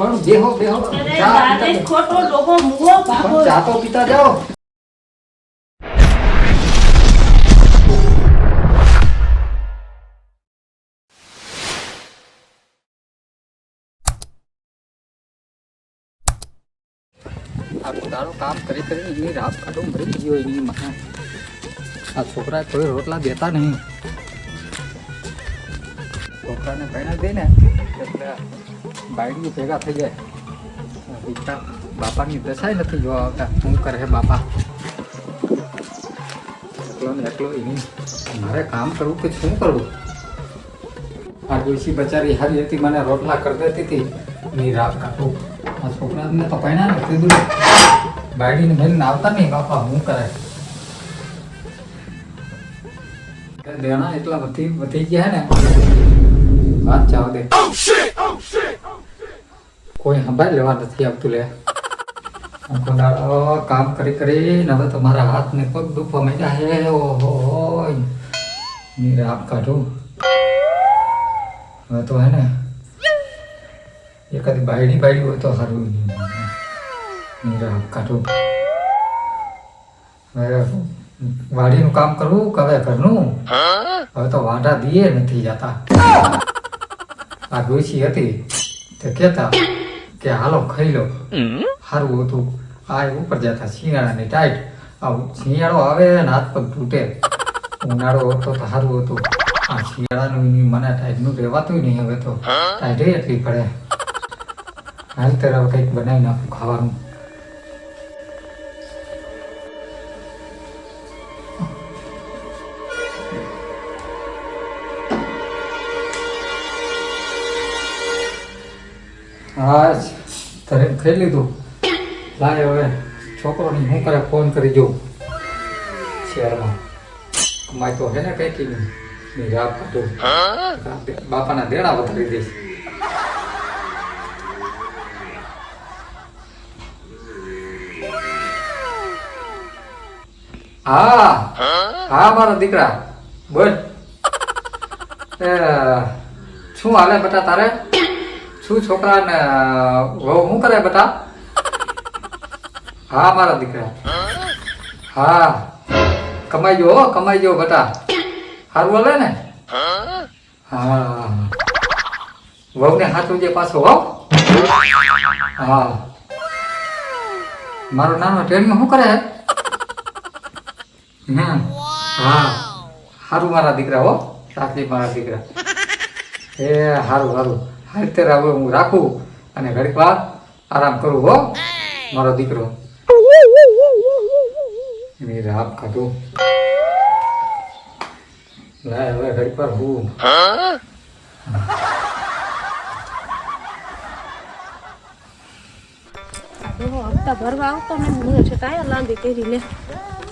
પણ બેહો બેહો ખોટો ડોહો મુવો બાપો ચા તો પીતા જાઓ. આખો દાડો કામ કરી કરીને એની રાત કાઢો મરી ગયો એની માં. આ છોકરા કોઈ રોટલા દેતા નહીં. છોકરાને પહેણા દે ને એટલે બાયડીઓ ભેગા થઈ જાય. દીકરા બાપાની દશાય નથી જોવા આવતા. શું કરે બાપા એકલો ને એકલો એની મારે કામ કરવું કે શું કરવું? આ ડોશી બચારી હારી હતી, મને રોટલા કરી દેતી હતી. એની રાત કાઢું. આ છોકરાને તો પહેણા નથી દીધું. બાયડીને મેળીને આવતા નહીં બાપા. શું કરે? દેણા એટલા વધી ગયા ને વાત ચાવ દે. કોઈ સંભાળ લેવા નથી આવતું. લે આખો દાડો કામ કરી કરીને હવે તો મારા હાથ ને પગ દુખવા માંડ્યા હે. ઓહો રાત કાઢું. હવે તો હે ને એકાદી બાયડી હોય તો સારું. રાત કાઢું. હવે વાડીનું કામ કરવું કે હવે ઘરનું? હવે તો વાંઢા દીએ નથી જતા. આ ડોશી હતી તે કહેતા કે હાલો ખાઈ લો. સારું હતું. આ ઉપર જતા શિયાળાની ટાઈટ. આ શિયાળો આવે ને હાથ પગ તૂટે. ઉનાળો હતો તો સારું હતું. આ શિયાળાનું મને ટાઈટનું રહેવાતું નહીં. હવે તો ટાઈટે એટલી પડે. હાલ ત્યારે કંઈક બનાવી નાખું ખાવાનું. હા તને ખાઈ લીધું. લાય હવે છોકરોની શું કરે ફોન કરી જોઉં. શહેરમાં કમાય તો હે ને કઈ નહીં. રાત કાઢું. બાપાના દેણા વધારી દઈશ. હા હા મારા દીકરા બોલ. શું હાલે બેટા તારે? શું છોકરાને વહુ શું કરે બેટા? હા મારા દીકરા. હા કમાઈ જો બેટા. સારું હાલે ને? હા વહુને સાચું જે પાછો હો. હા મારો નાનો ટ્રેનમાં શું કરે? હા સારું મારા દીકરા હો. સાચી મારા દીકરા. એ સારું હાલ ત્યારે હવે હું રાખું અને ઘડીક વાર આરામ કરું હો મારો દીકરો. એની રાત ખાધું. લાય હવે ઘડીક વાર હું હપ્તા ભરવા આવતો ને મને છે ટાયર લાંબી કરી લે.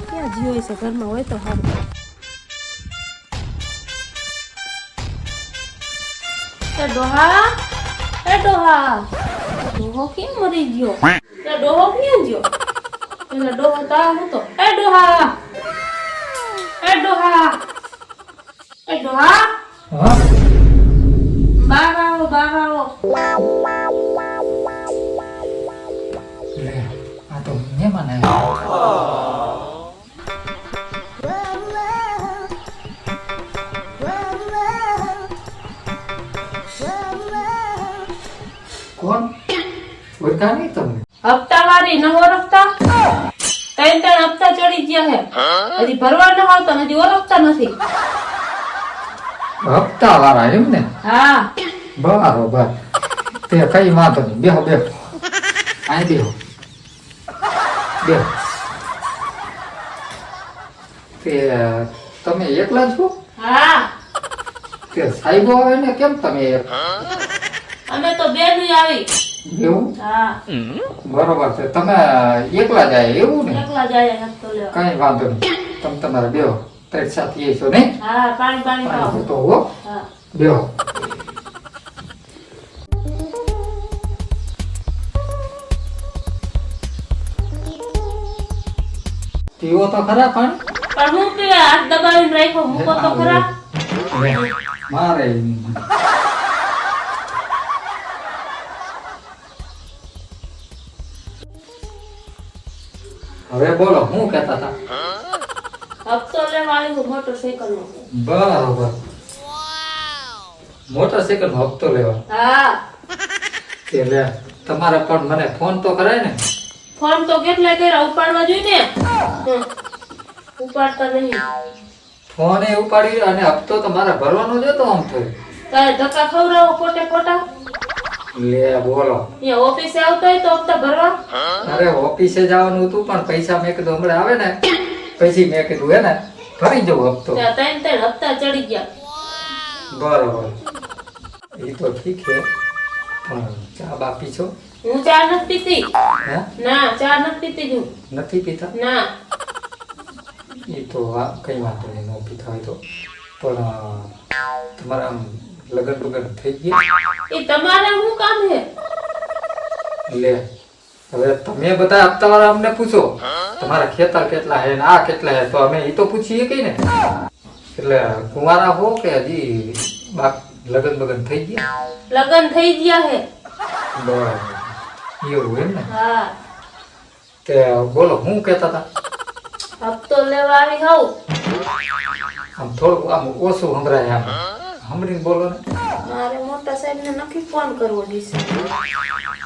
ક્યાં જીવ છે ઘરમાં હોય તો સારું. ડોહો કેમ મરી ગયો? ડોહો ક્યાં ગયો? એટલે ડોહો તા હતો. ડોહા બહાર આવો. આ તો મહેમાન આવ્યા. કોણ ઓળખા નહીં તમને? હપ્તા વાળી ન ઓળખતા? ત્રણ હપ્તા ચડી ગયા હે. હજી ભરવા ન આવતા, હજી ઓળખતા નથી. હપ્તા વાળા એમ ને? હા બરાબર. તે કઈ વાંધો નહીં. બેહો અહીં બેહો. તે તમે એકલા છો? હા તે સાહેબો આવે ને કેમ તમે અમે તો બે ની આવી. એવું? હા બરોબર છે. તમે એકલા જાય એવું ને? એકલા જાય હપ્તો લેવા. કઈ વાંધો નહીં. તમે તમારે બેહો. ત્રણ સાથે છો ને? હા પાણી પાઓ. તો હો હા બેહો. પીવો તો ખરા પાણી? પણ હું કે હાથ દબાવીને રાખ્યો મૂકો તો ખરા. મારે હવે બોલો હું કહેતા હતા? હપ્તો લેવા આવ્યું મોટરસાઇકલ નો. બરાબર. મોટરસાઇકલ નો હપ્તો લેવા. હા, કે લે તમારે પણ મને ફોન તો કરાય ને. ફોન તો કેટલા કર્યા, ઉપાડવા જોઈએ ને. ઉપાડતા નહીં. ફોન એ ઉપાડી અને હપ્તો તો મારે ભરવાનો જ હતો આમ થયું. તારે ધક્કા ખવડાવો પોતે પોતા. લે બોલો. અહીંયા ઓફિસે આવતો હોય તો હપ્તા ભરવા. અરે ઓફિસે જવાનું હતું પણ પૈસા મેં કીધું હમણાં આવે ને પછી મેં કીધું હે ને ભરી જવું હપ્તો. ત્યાં ત્રણ ત્રણ હપ્તા ચડી ગયા. બરોબર. એ તો ઠીક છે પણ ચા બા પીશો? હું ચા નથી પીતી. હે? ના, ચા નથી પીતી હું. નથી પીતા? ના. એ તો કઈ વાંધો નહીં, ન પીતા હોય તો. પણ તમારા આમ લગન બગન થઈ ગયા? એ તમારે શું કામ છે? લે હવે તમે બધા હપ્તા વાળા અમને પૂછો તમારા ખેતર કેટલા હે ને આ કેટલા હે, તો અમે એ તો પૂછીએ કઈ ને. એટલે કુંવારા હો કે હજી લગન બગન થઈ ગયા? લગન થઈ ગયા હે. બરાબર એવું એમ ને. હા. તે બોલો હું કહેતા હતા? હપ્તો લેવા આવી હાઉ. આમ થોડુંક આમ ઓછું સંભળાય આમ સાંભળીને બોલો ને. મારે મોટા સાહેબ ને નક્કી ફોન કરવો જોઈશે.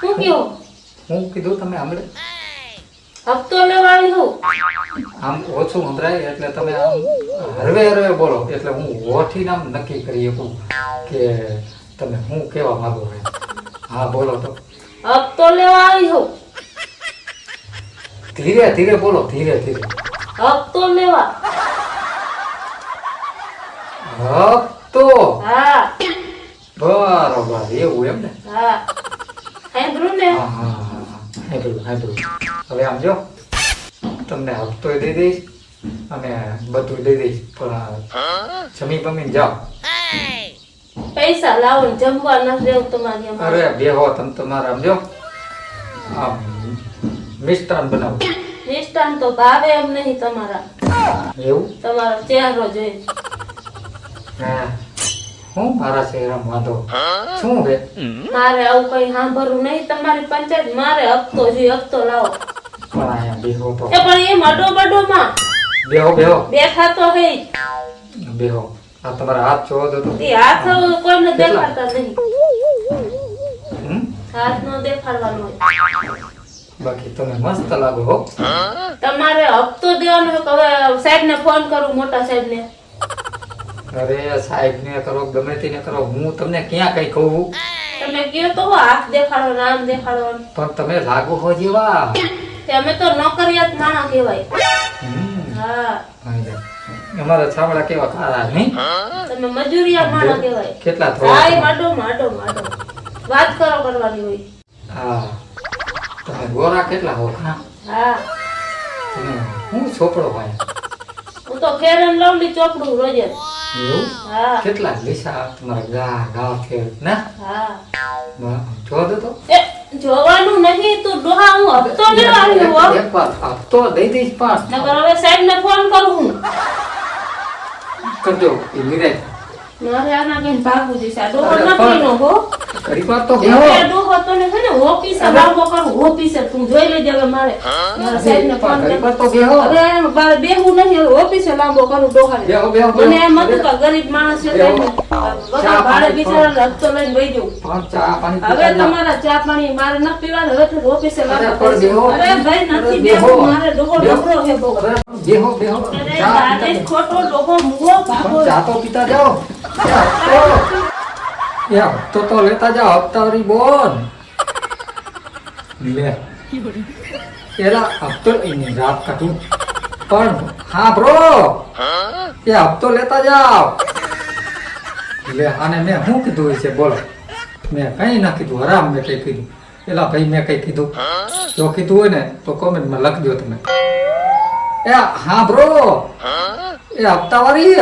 શું કયો? હું કીધું તમે સાંભળે? હપ્તો લેવા આવી હાઉ. આમ ઓછું સંભળાય એટલે તમે આમ હરવે હરવે બોલો એટલે હું હોઠીને આમ નક્કી કરી શકું કે તમે હું કેવા માંગો છો. હા બોલો તો. હપ્તો લેવા આવી હાઉ. ધીરે ધીરે બોલો, ધીરે ધીરે. હપ્તો લેવા. હપ્તો. હા. બરાબર એવું એમ ને. હા. સાંભળ્યું ને? હા હા હા સાંભળ્યું સાંભળ્યું. હવે આમ જો તમને હપ્તો દઈ દઈશ અને બધું દઈ દઈશ પણ જમી બમીને જાઓ. પૈસા લાવો ને જમવા નથી દેવું તમારી અમારે. અરે બેહો તમે તમારે આમ જો આમ મિષ્ટાન બનાવો. નિષ્ઠાન તો ભાવે એમ નહીં તમારા. એવું? તમારો ચહેરો જોઈ. હા હું મારા ચહેરામાં વાંધો શું હે? મારે આવું કઈ સાંભળવું નહીં તમારી પંચાયત. મારે હપ્તો જોઈએ, હપ્તો લાવો. પણ અહીંયા બેહો તો. એ પણ એ મડો બડો માં બેહો બેહો બેઠા તો હે. બેહો. આ તમારા હાથ જોવો તો. તે હાથ કોઈને દેખાડતા નહીં. હમ? હાથ નો દેખાડવાનો હોય. બાકી તમે મસ્ત લાગો હો. તમારે હપ્તો દેવાનો હોય કે હવે સાહેબ ને ફોન કરું, મોટા સાહેબ ને. અરે સાહેબ ને કરો ગમે તેને કરો, હું તમને ક્યાં કઈ કહું? તમે કયો તો હાથ દેખાડો, નામ દેખાડો. પણ તમે લાગો હો જેવા. તે અમે તો નોકરિયાત માણસ કહેવાય. હમ. હા. અમારા છાવડા કેવા કાળા નહીં? તમે મજૂરિયા માણસ કહેવાય. કેટલા હાય થોડા. માડો માડો માડો વાત કરો કરવાની હોય. હા તમે ગોરા કેટલા હો? હા હા. તમે હું છોપડો ભાઈ. હું તો ફેર એન્ડ લવલી ચોપડું રોજ જ. એવું? હા. કેટલા લીસા તમારા ગાવ છે ને? હા. જોવા દો તો. એ જોવાનું નહીં તું ડોહા, હું હપ્તો લેવા આવ્યો હો. એક વાર હપ્તો દઈ દઈશ પણ નકર હવે સાહેબ ને ફોન કરું હું. કરજો એ નિરાય. મારે આના કઈ ભાગવું જઈશે. આ ડોહો નથી નો હો. ઘડી વાર તો બેહો. એ ડોહો તો ને છે ને ઓફિસે લાંબો કરું, ઓફિસે તું જોઈ લેજે. હવે મારે મારા સાહેબ ને ફોન ઘડી વાર કર. તો બેહો. હવે મારે બેહવું નહીં, હવે ઓફિસે લાંબો કરું ડોહાને. બેહો બેહો મને એમ હતું કે ગરીબ માણસ છે તો એને વગર ભાડે બિચારાને હપ્તો લઈને વહી જવું. પણ ચા પાણી હવે પીતા જાઓ. તમારા ચા પાણી મારે ન પીવાનું. હવે તો ઓફિસે લાંબો અરે પણ બેહો. કરું. અરે ભાઈ નથી અરે બેહો. બેહવું. મારે ડોહો બેહો. ડબરો છે બહુ. અરે બેહો બેહો. અરે ચા દાદે પીતા ખોટો ડોહો મુવો ભાગો. પણ ચા તો પીતા જાઓ. તો લેતા જાઓ હપ્તાવાળી બોન. લે એલા હપ્તો એની રાત કાઢું પણ હા બ્રો એ હપ્તો લેતા જાઓ. લે આને મેં શું કીધું હોય છે બોલો? મેં કઈ ના કીધું, હરામ મેં કઈ કીધું? એલા ભાઈ મેં કઈ કીધું? જો કીધું હોય ને તો કોમેન્ટમાં લખજો તમે. એ હા બ્રો એ હપ્તાવાળી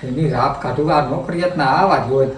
એની રાત કાઢું. આ નોકરિયાત ના આવા જ હોય.